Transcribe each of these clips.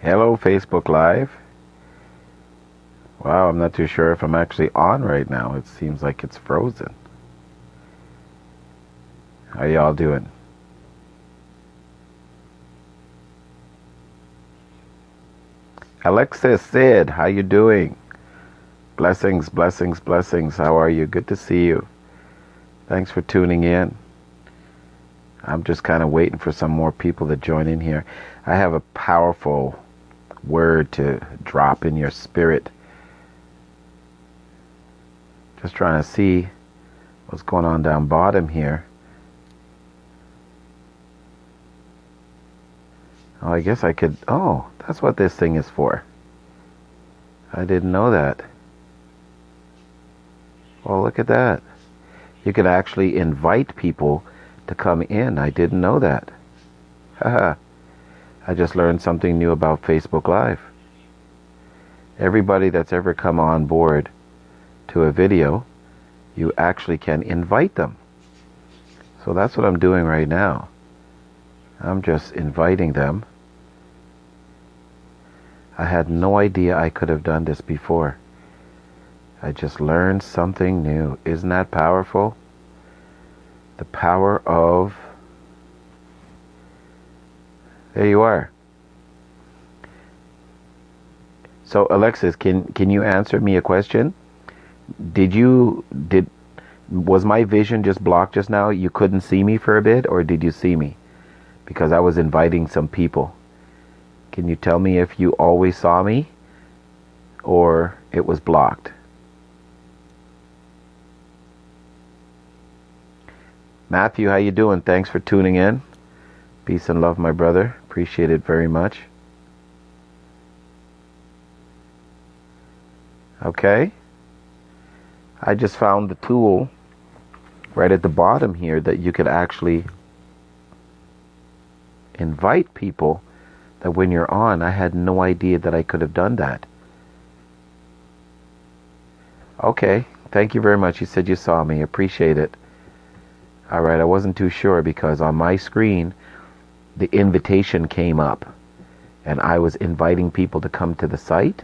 Hello, Facebook Live. Wow, I'm not too sure if I'm actually on right now. It seems like it's frozen. How y'all doing? Alexis, Sid, how you doing? Blessings, blessings, blessings. How are you? Good to see you. Thanks for tuning in. I'm just kind of waiting for some more people to join in here. I have a powerful word to drop in your spirit. Just trying to see what's going on down bottom here. Oh, I guess I could. Oh, that's what this thing is for. I didn't know that. Well, look at that. You could actually invite people to come in. I didn't know that. Haha. I just learned something new about Facebook Live. Everybody that's ever come on board to a video, you actually can invite them. So that's what I'm doing right now. I'm just inviting them. I had no idea I could have done this before. I just learned something new. Isn't that powerful? The power of... There you are. So Alexis, can you answer me a question? Was my vision just blocked just now? You couldn't see me for a bit, or did you see me? Because I was inviting some people. Can you tell me if you always saw me or it was blocked? Matthew, how you doing? Thanks for tuning in. Peace and love, my brother. Appreciate it very much. Okay. I just found the tool right at the bottom here that you could actually invite people that when you're on. I had no idea that I could have done that. Okay. Thank you very much. You said you saw me. Appreciate it. All right. I wasn't too sure because on my screen, the invitation came up and I was inviting people to come to the site.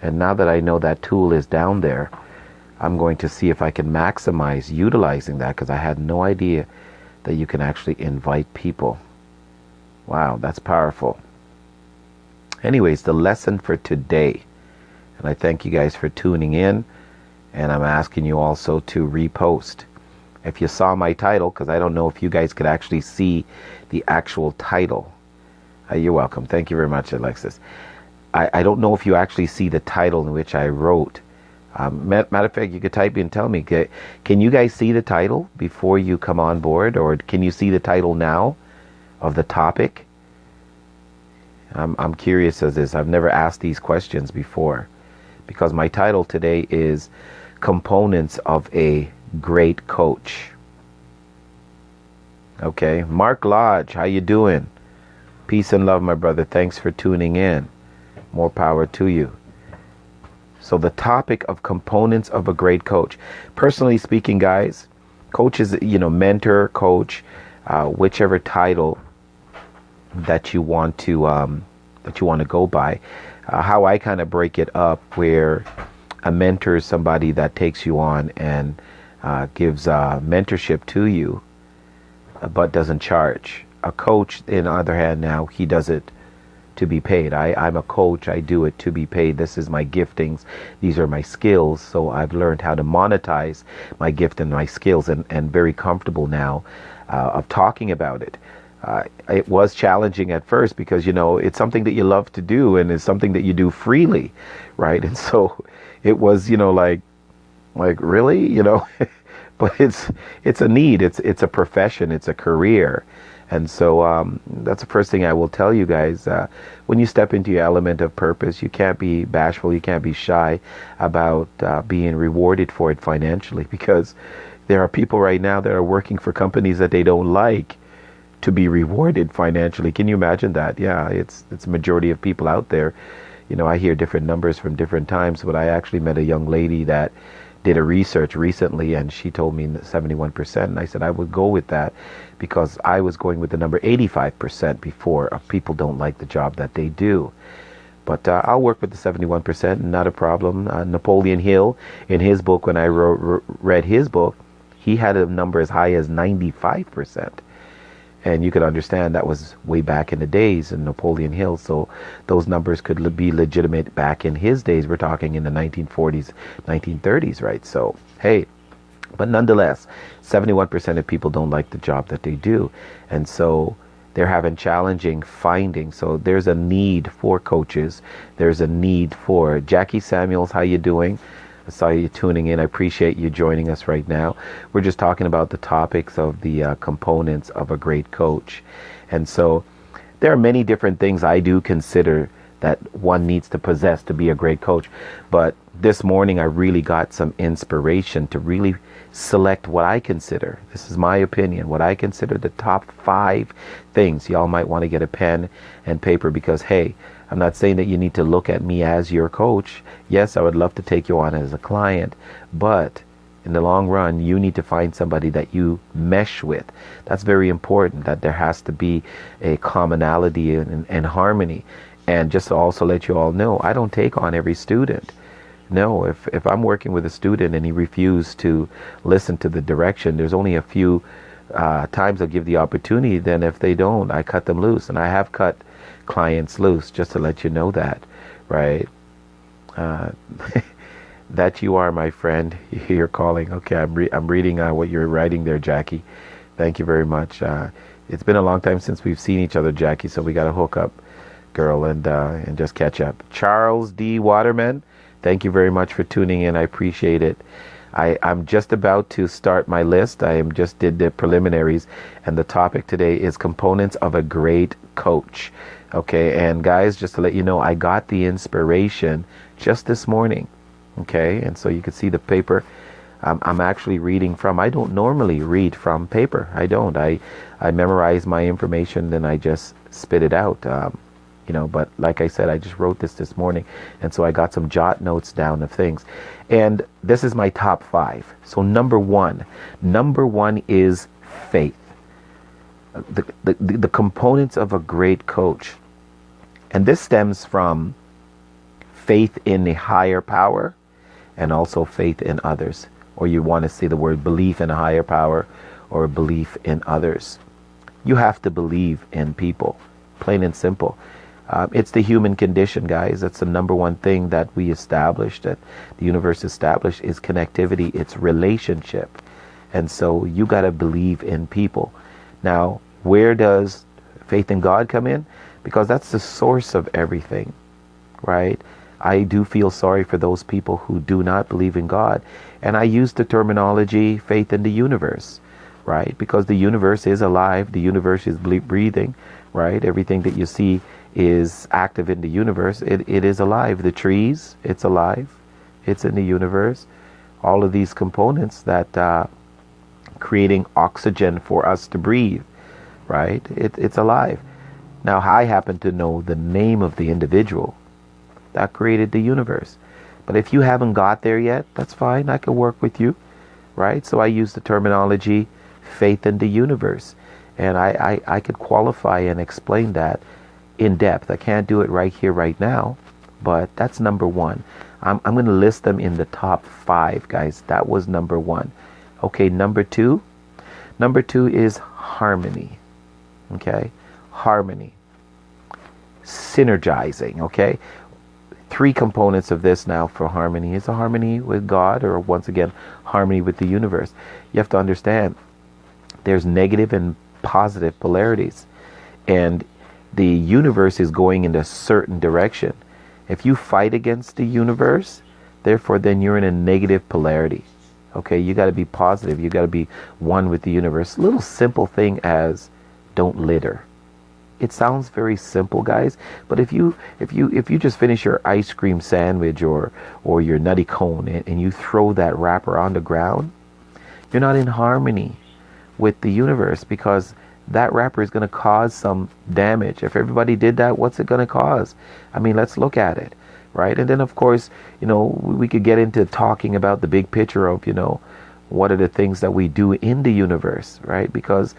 And now that I know that tool is down there, I'm going to see if I can maximize utilizing that because I had no idea that you can actually invite people. Wow, that's powerful. Anyways, the lesson for today, and I thank you guys for tuning in, and I'm asking you also to repost. If you saw my title, because I don't know if you guys could actually see the actual title. You're welcome. Thank you very much, Alexis. I don't know if you actually see the title in which I wrote. Matter of fact, you could type in and tell me. Can you guys see the title before you come on board? Or can you see the title now of the topic? I'm curious as this. I've never asked these questions before. Because my title today is Components of a Great Coach. Okay. Mark Lodge, how you doing? Peace and love, my brother. Thanks for tuning in. More power to you. So the topic of components of a great coach. Personally speaking, guys, coach is, mentor, coach, whichever title that you want to go by. How I kind of break it up, where a mentor is somebody that takes you on and gives mentorship to you, but doesn't charge. A coach, in the other hand, now he does it to be paid. I'm a coach. I do it to be paid. This is my giftings. These are my skills. So I've learned how to monetize my gift and my skills, and very comfortable now of talking about it. It was challenging at first because, it's something that you love to do and it's something that you do freely, right? And so it was, like really, but it's a need. It's a profession. It's a career. And so that's the first thing I will tell you guys. When you step into your element of purpose, you can't be bashful. You can't be shy about being rewarded for it financially, because there are people right now that are working for companies that they don't like to be rewarded financially. Can you imagine that? Yeah, it's a majority of people out there. I hear different numbers from different times, but I actually met a young lady that did a research recently, and she told me 71%, and I said I would go with that because I was going with the number 85% before of people don't like the job that they do. But I'll work with the 71%, not a problem. Napoleon Hill, in his book, when I read his book, he had a number as high as 95%. And you could understand that was way back in the days in Napoleon Hill. So those numbers could be legitimate back in his days. We're talking in the 1940s, 1930s, right? So, hey, but nonetheless, 71% of people don't like the job that they do. And so they're having challenging findings. So there's a need for coaches. There's a need for Jackie Samuels. How you doing? I saw you tuning in. I appreciate you joining us right now. We're just talking about the topics of the components of a great coach. And so there are many different things I do consider that one needs to possess to be a great coach. But this morning I really got some inspiration to really select what I consider, this is my opinion, what I consider the top 5 things. Y'all might want to get a pen and paper because, hey, I'm not saying that you need to look at me as your coach. Yes, I would love to take you on as a client, but in the long run, you need to find somebody that you mesh with. That's very important, that there has to be a commonality and harmony. And just to also let you all know, I don't take on every student. No, if I'm working with a student and he refused to listen to the direction, there's only a few times I'll give the opportunity. Then if they don't, I cut them loose. And I have cut clients loose, just to let you know that, right? That you are, my friend. You're calling. Okay, I'm reading what you're writing there, Jackie. Thank you very much. It's been a long time since we've seen each other, Jackie, so we got to hook up, girl, and just catch up. Charles D. Waterman, thank you very much for tuning in. I appreciate it. I'm just about to start my list. Just did the preliminaries, and the topic today is components of a great coach. Okay, and guys, just to let you know, I got the inspiration just this morning. Okay, and so you can see the paper I'm actually reading from. I don't normally read from paper. I don't. I memorize my information, then I just spit it out. But like I said, I just wrote this morning, and so I got some jot notes down of things. And this is my top 5. So number one is faith. The components of a great coach. And this stems from faith in a higher power and also faith in others. Or you want to say the word belief in a higher power or belief in others. You have to believe in people, plain and simple. It's the human condition, guys. That's the number one thing that we established, that the universe established, is connectivity. It's relationship. And so you got to believe in people. Now, where does faith in God come in? Because that's the source of everything, right? I do feel sorry for those people who do not believe in God. And I use the terminology faith in the universe, right? Because the universe is alive. The universe is breathing, right? Everything that you see is active in the universe. It is alive. The trees, it's alive. It's in the universe. All of these components that creating oxygen for us to breathe, right? It's alive. Now, I happen to know the name of the individual that created the universe. But if you haven't got there yet, that's fine. I can work with you, right? So I use the terminology faith in the universe. And I could qualify and explain that in depth. I can't do it right here, right now. But that's number one. I'm going to list them in the top 5, guys. That was number 1. Okay, number 2. Number 2 is harmony. Okay? Harmony. Synergizing. Okay? 3 components of this now for harmony. Is a harmony with God, or once again, harmony with the universe. You have to understand there's negative and positive polarities. And the universe is going in a certain direction. If you fight against the universe, therefore then you're in a negative polarity. Okay, you got to be positive. You got to be one with the universe. Little simple thing as don't litter. It sounds very simple, guys, but if you just finish your ice cream sandwich or your nutty cone and you throw that wrapper on the ground, you're not in harmony with the universe, because that wrapper is going to cause some damage. If everybody did that, what's it going to cause? I mean, let's look at it, right? And then of course, we could get into talking about the big picture of, what are the things that we do in the universe, right? Because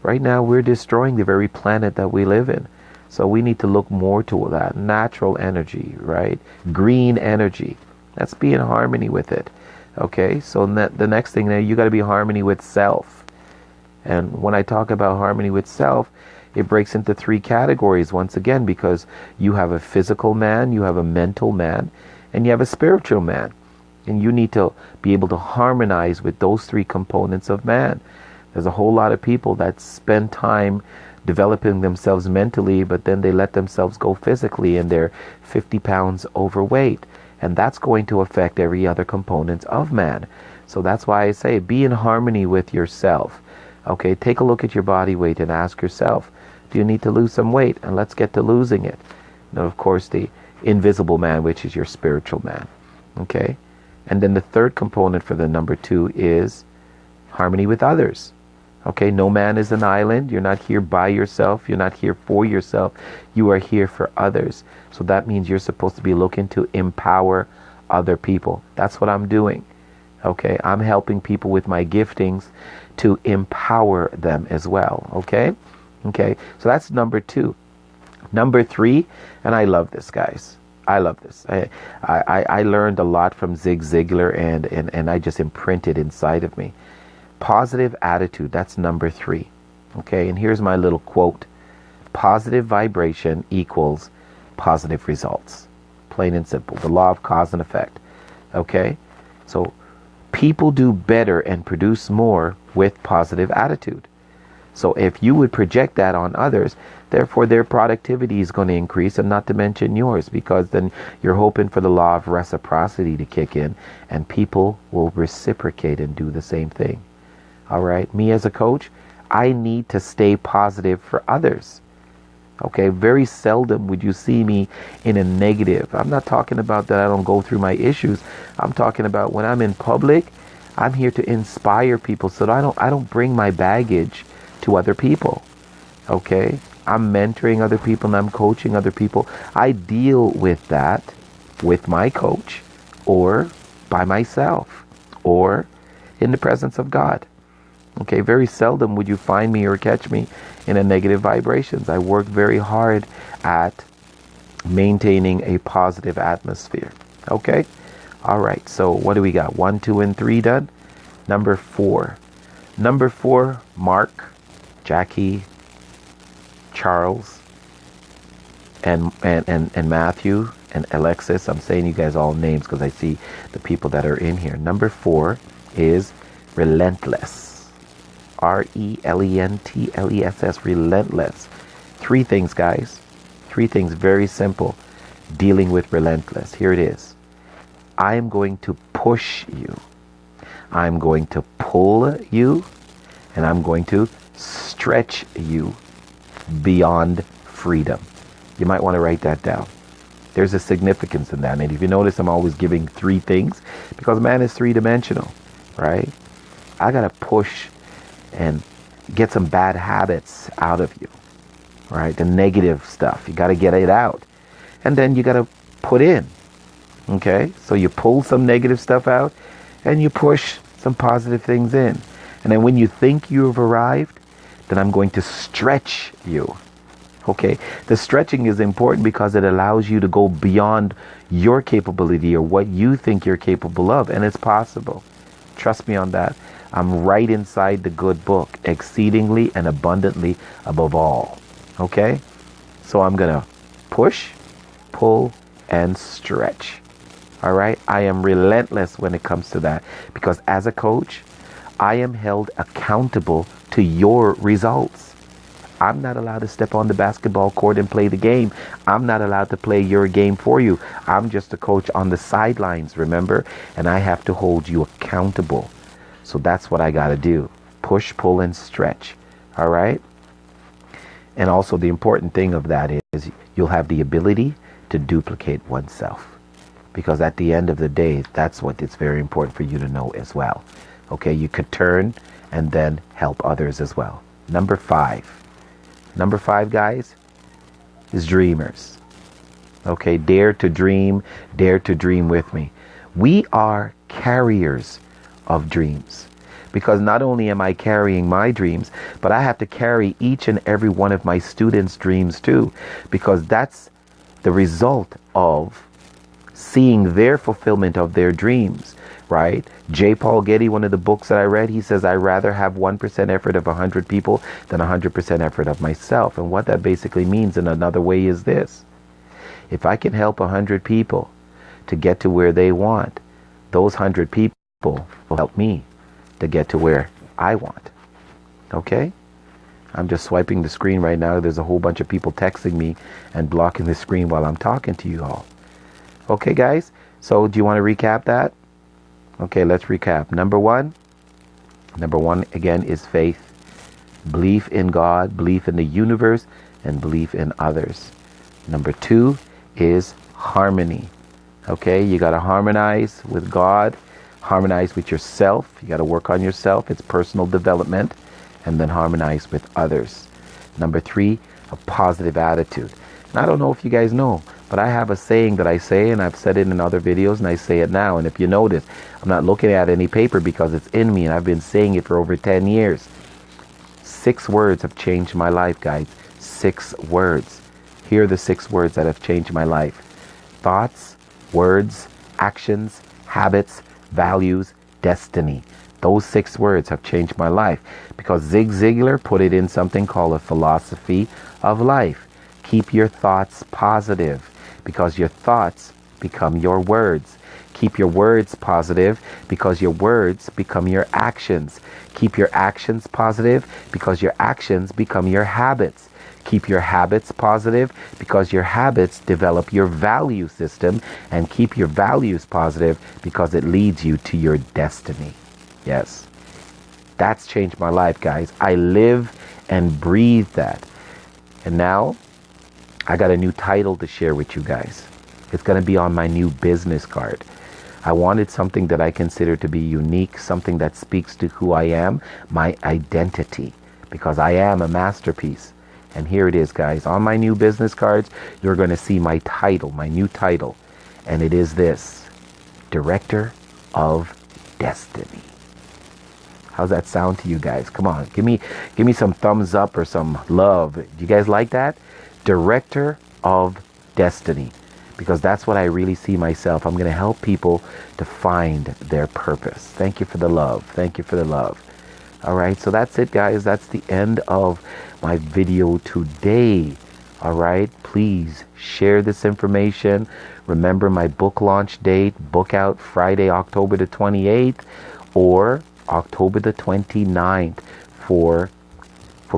right now we're destroying the very planet that we live in. So we need to look more to that natural energy, right? Green energy. Let's be in harmony with it. Okay, so the next thing there, you got to be in harmony with self. And when I talk about harmony with self, it breaks into three categories once again, because you have a physical man, you have a mental man, and you have a spiritual man. And you need to be able to harmonize with those three components of man. There's a whole lot of people that spend time developing themselves mentally, but then they let themselves go physically and they're 50 pounds overweight. And that's going to affect every other component of man. So that's why I say be in harmony with yourself. Okay, take a look at your body weight and ask yourself, do you need to lose some weight? And let's get to losing it. Now, of course, the invisible man, which is your spiritual man. Okay, and then the third component for the number 2 is harmony with others. Okay, no man is an island. You're not here by yourself. You're not here for yourself. You are here for others. So that means you're supposed to be looking to empower other people. That's what I'm doing. Okay, I'm helping people with my giftings to empower them as well. Okay, so that's number 2. Number 3, and I love this, guys. I love this. I learned a lot from Zig Ziglar, and I just imprinted inside of me. Positive attitude, that's number 3. Okay, and here's my little quote. Positive vibration equals positive results. Plain and simple. The law of cause and effect. Okay, so people do better and produce more with positive attitude. So if you would project that on others, therefore their productivity is going to increase, and not to mention yours, because then you're hoping for the law of reciprocity to kick in, and people will reciprocate and do the same thing. All right, me as a coach, I need to stay positive for others. Okay, very seldom would you see me in a negative. I'm not talking about that I don't go through my issues. I'm talking about when I'm in public, I'm here to inspire people, so that I don't bring my baggage to other people. Okay, I'm mentoring other people and I'm coaching other people. I deal with that with my coach, or by myself, or in the presence of God. Okay, very seldom would you find me or catch me in a negative vibrations. I work very hard at maintaining a positive atmosphere. Okay, all right, so what do we got? 1, 2, and 3 done. Number 4, Mark, Jackie, Charles, and Matthew, and Alexis. I'm saying you guys all names because I see the people that are in here. Number 4 is relentless. RELENTLESS, relentless. 3 things, guys. 3 things, very simple. Dealing with relentless. Here it is. I am going to push you. I'm going to pull you. And I'm going to stretch you beyond freedom. You might want to write that down. There's a significance in that. And if you notice, I'm always giving 3 things, because man is 3-dimensional, right? I got to push and get some bad habits out of you, right? The negative stuff, you got to get it out. And then you got to put in. Okay, so you pull some negative stuff out and you push some positive things in. And then when you think you have arrived, then I'm going to stretch you. Okay, the stretching is important because it allows you to go beyond your capability or what you think you're capable of, and it's possible. Trust me on that. I'm right inside the good book, exceedingly and abundantly above all. Okay, so I'm gonna push, pull, and stretch. All right, I am relentless when it comes to that, because as a coach, I am held accountable to your results. I'm not allowed to step on the basketball court and play the game. I'm not allowed to play your game for you. I'm just a coach on the sidelines, remember? And I have to hold you accountable. So that's what I got to do. Push, pull, and stretch. All right? And also the important thing of that is you'll have the ability to duplicate oneself. Because at the end of the day, that's what it's very important for you to know as well. Okay, you could turn and then help others as well. Number 5. Number 5, guys, is dreamers. Okay, dare to dream, dare to dream with me. We are carriers of dreams. Because not only am I carrying my dreams, but I have to carry each and every one of my students' dreams too. Because that's the result of seeing their fulfillment of their dreams, right? J. Paul Getty, one of the books that I read, he says, I rather have 1% effort of 100 people than 100% effort of myself. And what that basically means in another way is this. If I can help 100 people to get to where they want, those 100 people will help me to get to where I want. Okay? I'm just swiping the screen right now. There's a whole bunch of people texting me and blocking the screen while I'm talking to you all. Okay, guys? So do you want to recap that? Okay, let's recap. Number one again is faith. Belief in God, belief in the universe, and belief in others. Number two is harmony. Okay, you got to harmonize with God, harmonize with yourself. You got to work on yourself. It's personal development. And then harmonize with others. Number three, a positive attitude. And I don't know if you guys know, but I have a saying that I say, and I've said it in other videos, and I say it now. And if you notice, I'm not looking at any paper because it's in me, and I've been saying it for over 10 years. 6 words have changed my life, guys. 6 words. Here are the 6 words that have changed my life. Thoughts, words, actions, habits, values, destiny. Those 6 words have changed my life because Zig Ziglar put it in something called a philosophy of life. Keep your thoughts positive because your thoughts become your words. Keep your words positive because your words become your actions. Keep your actions positive because your actions become your habits. Keep your habits positive because your habits develop your value system, and keep your values positive because it leads you to your destiny. Yes, that's changed my life, guys. I live and breathe that. And now I got a new title to share with you guys. It's going to be on my new business card. I wanted something that I consider to be unique, something that speaks to who I am, my identity, because I am a masterpiece. And here it is, guys. On my new business cards, you're going to see my title, my new title. And it is this: Director of Destiny. How's that sound to you guys? Come on, give me some thumbs up or some love. Do you guys like that? Director of Destiny. Because that's what I really see myself. I'm going to help people to find their purpose. Thank you for the love. Thank you for the love. All right, so that's it, guys. That's the end of my video today. All right, please share this information. Remember my book launch date. Book out Friday, October the 28th or October the 29th for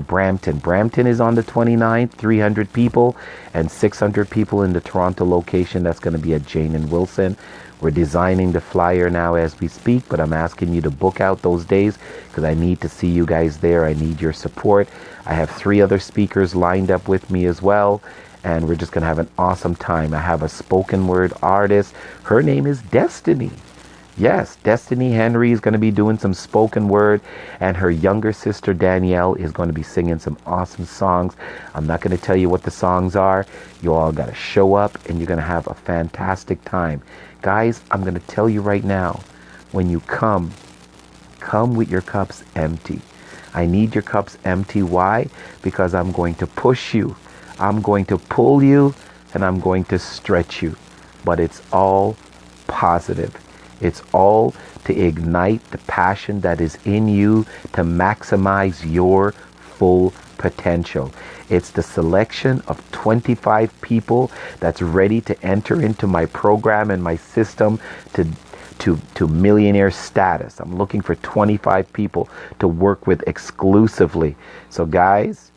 Brampton. Brampton is on the 29th, 300 people, and 600 people in the Toronto location. That's going to be at Jane and Wilson. We're designing the flyer now as we speak, but I'm asking you to book out those days because I need to see you guys there. I need your support. I have 3 other speakers lined up with me as well, and we're just going to have an awesome time. I have a spoken word artist. Her name is Destiny. Yes, Destiny Henry is going to be doing some spoken word, and her younger sister Danielle is going to be singing some awesome songs. I'm not going to tell you what the songs are. You all got to show up, and you're going to have a fantastic time. Guys, I'm going to tell you right now, when you come with your cups empty. I need your cups empty. Why? Because I'm going to push you. I'm going to pull you, and I'm going to stretch you. But it's all positive. It's all to ignite the passion that is in you to maximize your full potential. It's the selection of 25 people that's ready to enter into my program and my system to millionaire status. I'm looking for 25 people to work with exclusively. So guys,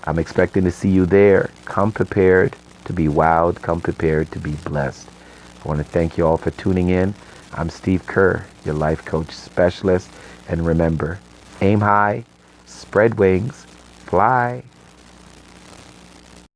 I'm expecting to see you there. Come prepared to be wowed. Come prepared to be blessed. I want to thank you all for tuning in. I'm Steve Kerr, your life coach specialist. And remember, aim high, spread wings, fly.